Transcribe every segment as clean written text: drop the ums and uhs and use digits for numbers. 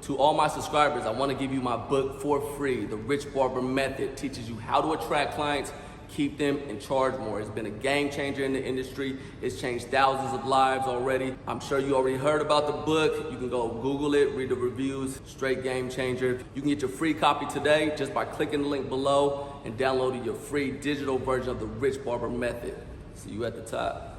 To all my subscribers, I want to give you my book for free. The Rich Barber Method teaches you how to attract clients, keep them, and charge more. It's been a game changer in the industry. It's changed thousands of lives already. I'm sure you already heard about the book. You can go Google it, read the reviews. Straight game changer. You can get your free copy today just by clicking the link below and downloading your free digital version of the Rich Barber Method. See you at the top.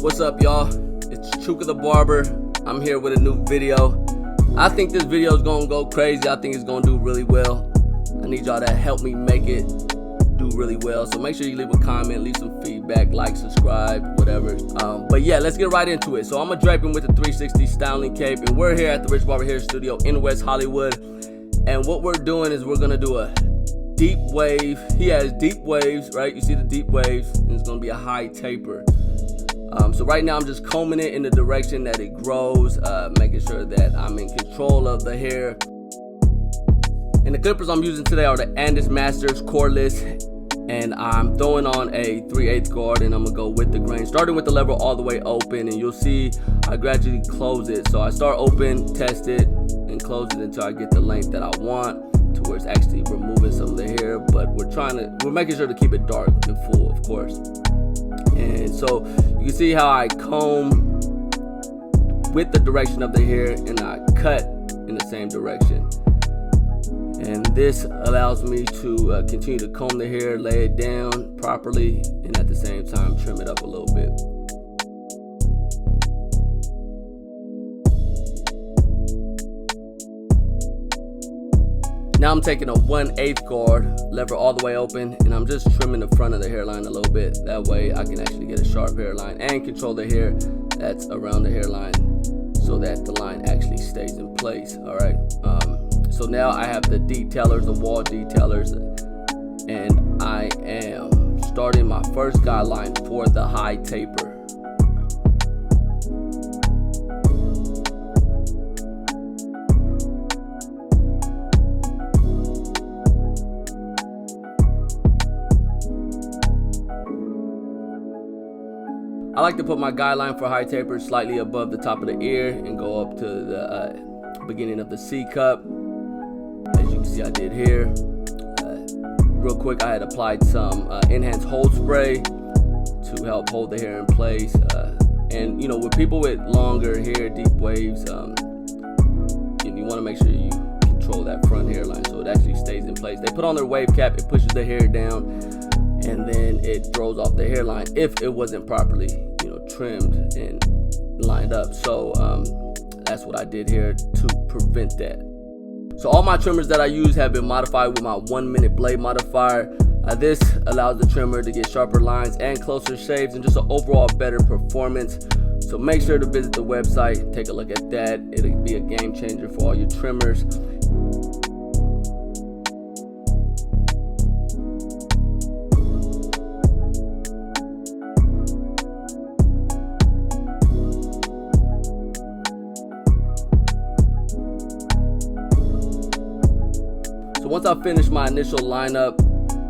What's up, y'all? It's Chuka the Barber. I'm here with a new video. I think this video is gonna go crazy. I think it's gonna do really well. I need y'all to help me make it do really well. So make sure you leave a comment, leave some feedback, like, subscribe, whatever. But yeah, let's get right into it. So I'm gonna drape him with the 360 styling cape, and we're here at the Rich Barber Hair Studio in West Hollywood. And what we're doing is we're gonna do a deep wave. He has deep waves, right? You see the deep waves, and it's gonna be a high taper. So right now I'm just combing it in the direction that it grows, making sure that I'm in control of the hair. And the clippers I'm using today are the Andis Masters cordless, and I'm throwing on a 3/8 guard, and I'm gonna go with the grain, starting with the lever all the way open, and you'll see I gradually close it. So I start open, test it, and close it until I get the length that I want, to where it's actually removing some of the hair, but we're making sure to keep it dark and full, of course. And so you can see how I comb with the direction of the hair and I cut in the same direction. And this allows me to continue to comb the hair, lay it down properly, and at the same time trim it up a little bit. Now I'm taking a 1/8 guard, lever all the way open, and I'm just trimming the front of the hairline a little bit. That way I can actually get a sharp hairline and control the hair that's around the hairline so that the line actually stays in place, all right? So now I have the detailers, the wall detailers, and I am starting my first guideline for the high taper. I like to put my guideline for high taper slightly above the top of the ear and go up to the beginning of the C cup. As you can see, I did here. Real quick, I had applied some enhanced hold spray to help hold the hair in place. And you know, with people with longer hair, deep waves, you want to make sure you control that front hairline so it actually stays in place. They put on their wave cap, it pushes the hair down, and then it throws off the hairline if it wasn't properly, trimmed and lined up. So that's what I did here to prevent that. So all my trimmers that I use have been modified with my 1-minute blade modifier. This allows the trimmer to get sharper lines and closer shaves and just an overall better performance. So make sure to visit the website, take a look at that. It'll be a game changer for all your trimmers. Once I finish my initial lineup,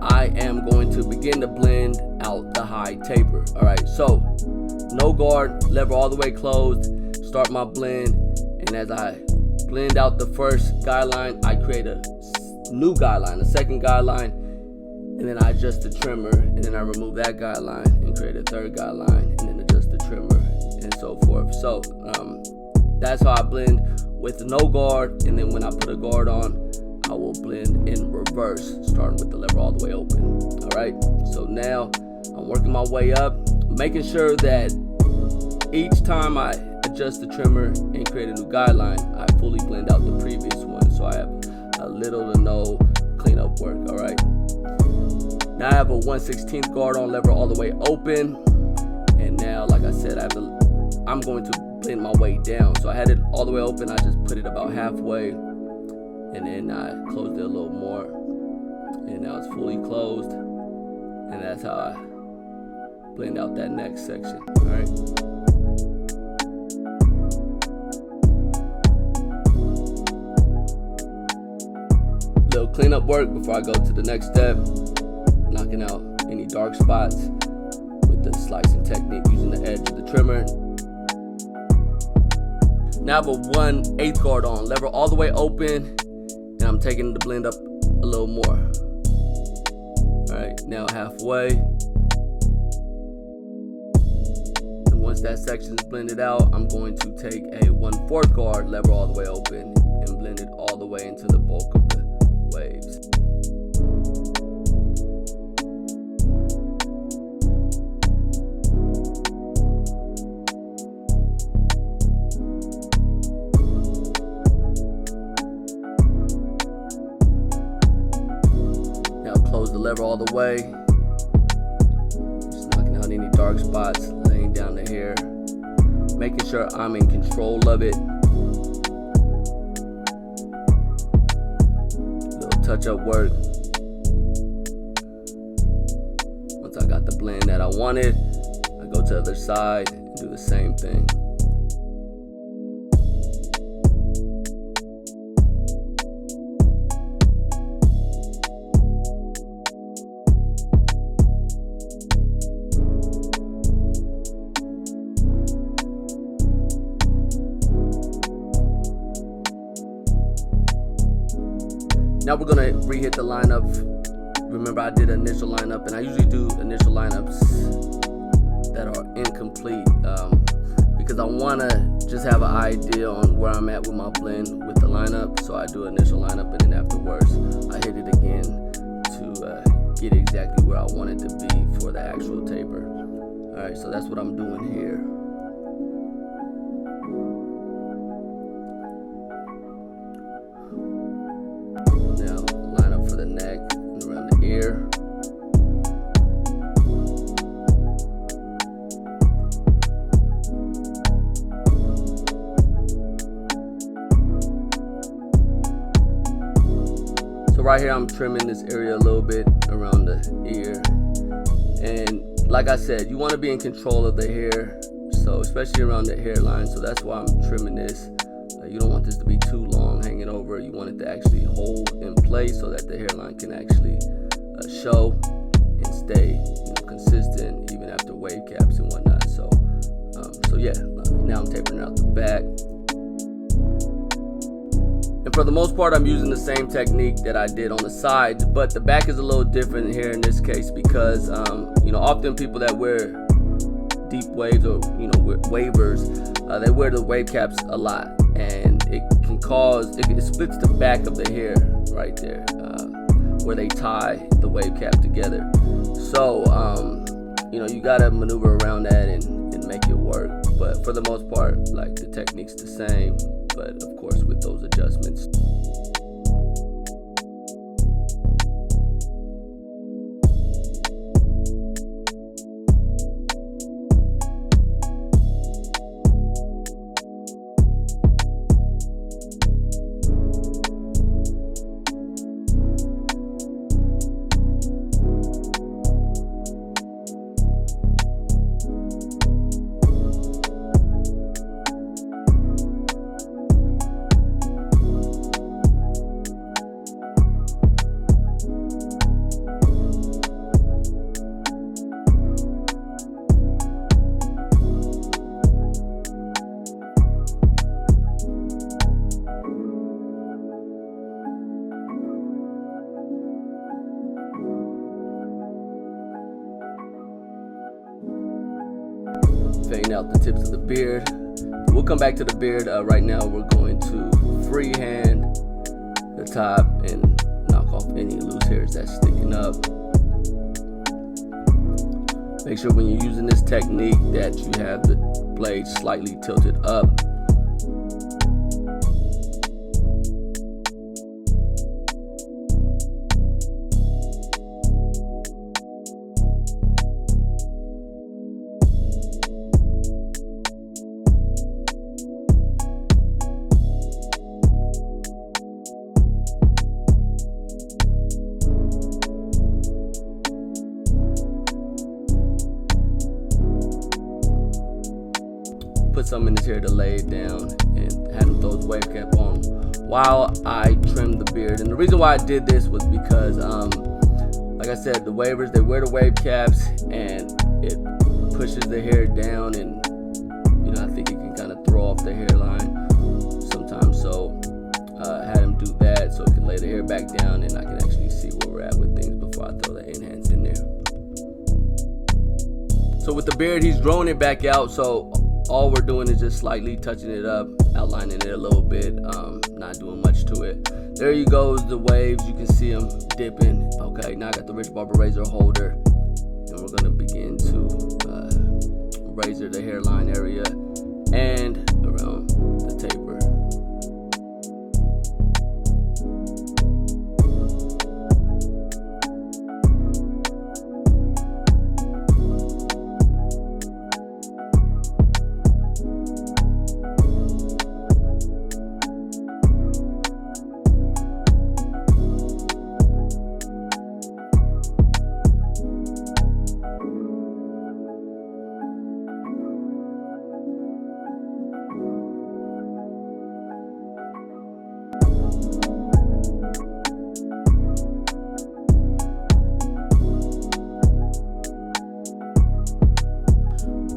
I am going to begin to blend out the high taper. All right, so no guard, lever all the way closed, start my blend, and as I blend out the first guideline, I create a new guideline, a second guideline, and then I adjust the trimmer, and then I remove that guideline and create a third guideline, and then adjust the trimmer, and so forth. So that's how I blend with no guard, and then when I put a guard on, I will blend in reverse, starting with the lever all the way open. All right, so now I'm working my way up, making sure that each time I adjust the trimmer and create a new guideline, I fully blend out the previous one, so I have a little to no cleanup work. All right, now I have a 1/16 guard on, lever all the way open, and now, like I said, I'm going to blend my way down. So I had it all the way open, I just put it about halfway, and then I closed it a little more, and now it's fully closed, and that's how I blend out that next section. All right, little cleanup work before I go to the next step. Knock dark spots with the slicing technique using the edge of the trimmer. Now I have a 1/8 guard on, lever all the way open, and I'm taking the blend up a little more. Alright, now halfway. And once that section is blended out, I'm going to take a 1/4 guard, lever all the way open, and blend it all the way into the bulk of the waves. Close the lever all the way, just knocking out any dark spots, laying down the hair, making sure I'm in control of it. Little touch-up work. Once I got the blend that I wanted, I go to the other side and do the same thing. Now we're gonna re-hit the lineup. Remember, I did an initial lineup, and I usually do initial lineups that are incomplete because I wanna just have an idea on where I'm at with my blend with the lineup. So I do an initial lineup, and then afterwards I hit it again to get exactly where I want it to be for the actual taper. All right, so that's what I'm doing here. Now line up for the neck and around the ear. So right here I'm trimming this area a little bit around the ear. And like I said, you want to be in control of the hair, so especially around the hairline. So that's why I'm trimming this. You don't want this to be too long hanging over. You want it to actually hold in place so that the hairline can actually show and stay consistent even after wave caps and whatnot. So yeah, now I'm tapering out the back. And for the most part, I'm using the same technique that I did on the sides, but the back is a little different here in this case because often people that wear deep waves or wavers, they wear the wave caps a lot, and it can cause it splits the back of the hair right there where they tie the wave cap together. So you gotta maneuver around that and make it work. But for the most part, like, the technique's the same, but of course with those adjustments. Fading out the tips of the beard. We'll come back to the beard. Right now we're going to freehand the top and knock off any loose hairs that's sticking up. Make sure when you're using this technique that you have the blade slightly tilted up. Put some in his hair to lay it down and had him throw his wave cap on while I trimmed the beard. And the reason why I did this was because like I said, the wavers, they wear the wave caps and it pushes the hair down, and you know, I think it can kind of throw off the hairline sometimes. So I had him do that so it can lay the hair back down and I can actually see where we're at with things before I throw the enhance in there. So with the beard, he's growing it back out, so all we're doing is just slightly touching it up, outlining it a little bit, not doing much to it. There he goes, the waves, you can see them dipping. Okay, now I got the Rich Barber razor holder, and we're gonna begin to razor the hairline area and around the taper.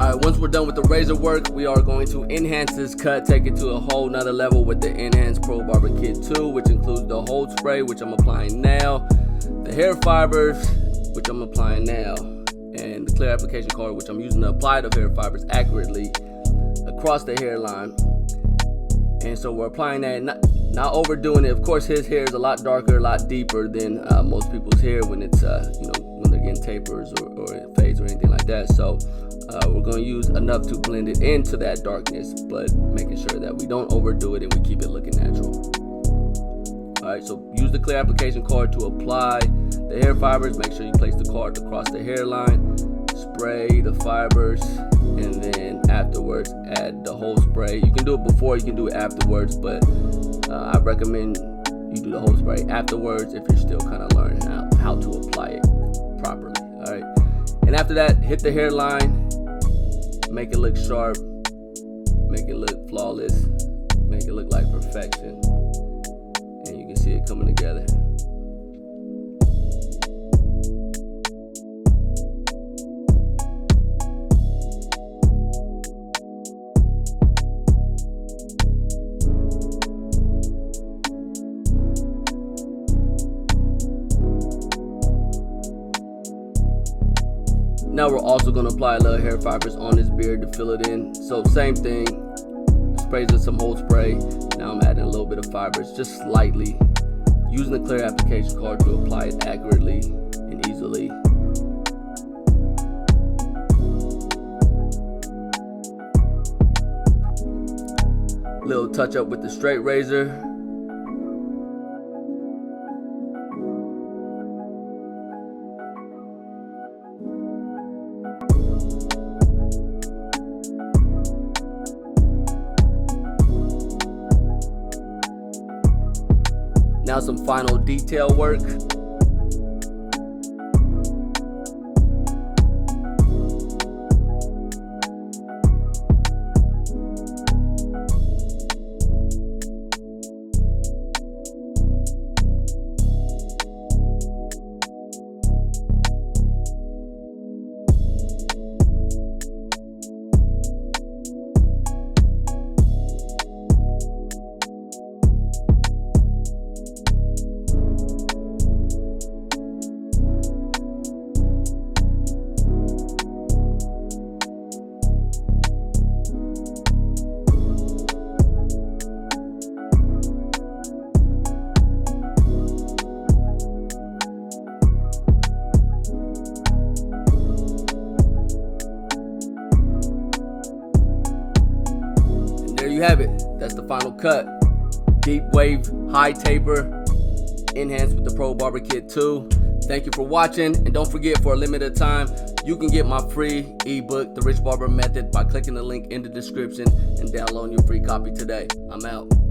Alright, once we're done with the razor work, we are going to enhance this cut, take it to a whole nother level with the Enhanced Pro Barber Kit 2, which includes the hold spray, which I'm applying now, the hair fibers, which I'm applying now, and the clear application card, which I'm using to apply the hair fibers accurately across the hairline. And so we're applying that, not overdoing it. Of course, his hair is a lot darker, a lot deeper than most people's hair when it's, when they're getting tapers or it fades or anything like that. So we're going to use enough to blend it into that darkness, but making sure that we don't overdo it and we keep it looking natural. Alright, so use the clear application card to apply the hair fibers. Make sure you place the card across the hairline, spray the fibers, and then afterwards add the whole spray. You can do it before, you can do it afterwards, but I recommend you do the whole spray afterwards if you're still kind of learning how to apply it properly. Alright, and after that, hit the hairline. Make it look sharp, make it look flawless, make it look like perfection, and you can see it coming together. Now we're also going to apply a little hair fibers on his beard to fill it in. So same thing, sprays with some hold spray. Now I'm adding a little bit of fibers, just slightly, using the clear application card to apply it accurately and easily. Little touch up with the straight razor. Now some final detail work. You have it. That's the final cut. Deep wave, high taper, enhanced with the Pro Barber Kit 2. Thank you for watching, and don't forget, for a limited time, you can get my free ebook, The Rich Barber Method, by clicking the link in the description and downloading your free copy today. I'm out.